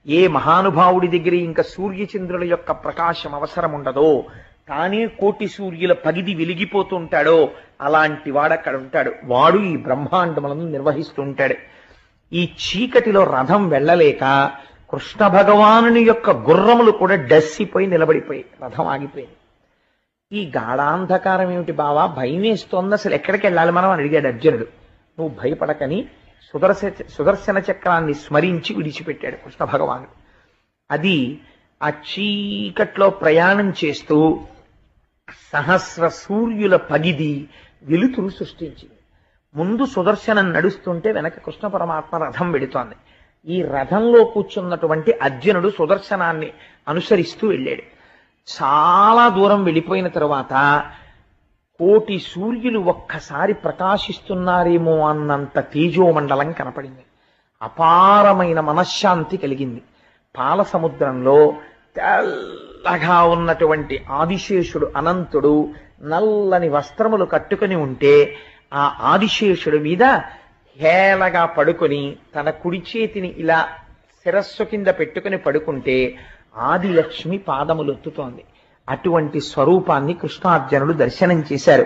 ఏ మహానుభావుడి దగ్గర ఇంకా సూర్యచంద్రుల యొక్క ప్రకాశం అవసరం ఉండదో, తానే కోటి సూర్యుల పగిది వెలిగిపోతుంటాడో అలాంటి వాడు అక్కడ ఉంటాడు. వాడు ఈ బ్రహ్మాండములను నిర్వహిస్తూ ఉంటాడు. ఈ చీకటిలో రథం వెళ్ళలేక కృష్ణ భగవానుని యొక్క గుర్రములు కూడా డస్సిపోయి నిలబడిపోయి రథం ఆగిపోయింది. ఈ గాఢాంధకారం ఏమిటి బావా, భయం వేస్తోంది, అసలు ఎక్కడికి వెళ్ళాలి మనం అని అడిగాడు అర్జునుడు. నువ్వు భయపడకని సుదర్శన చక్రాన్ని స్మరించి విడిచిపెట్టాడు కృష్ణ భగవానుడు. అది ఆ చీకట్లో ప్రయాణం చేస్తూ సహస్ర సూర్యుల పగిది వెలుతురు సృష్టించింది. ముందు సుదర్శనం నడుస్తుంటే వెనక కృష్ణ పరమాత్మ రథం వెడుతోంది. ఈ రథంలో కూర్చున్నటువంటి అర్జునుడు సుదర్శనాన్ని అనుసరిస్తూ వెళ్ళాడు. చాలా దూరం వెళ్ళిపోయిన తరువాత కోటి సూర్యులు ఒక్కసారి ప్రకాశిస్తున్నారేమో అన్నంత తేజోమండలం కనపడింది. అపారమైన మనశ్శాంతి కలిగింది. పాల సముద్రంలో తెల్లగా ఉన్నటువంటి ఆదిశేషుడు అనంతుడు నల్లని వస్త్రములు కట్టుకుని ఉంటే ఆ ఆదిశేషుడి మీద హేళగా పడుకొని తన కుడి చేతిని ఇలా శిరస్సు కింద పెట్టుకుని పడుకుంటే ఆదిలక్ష్మి పాదములొత్తుతోంది. అటువంటి స్వరూపాన్ని కృష్ణార్జునుడు దర్శనం చేశారు.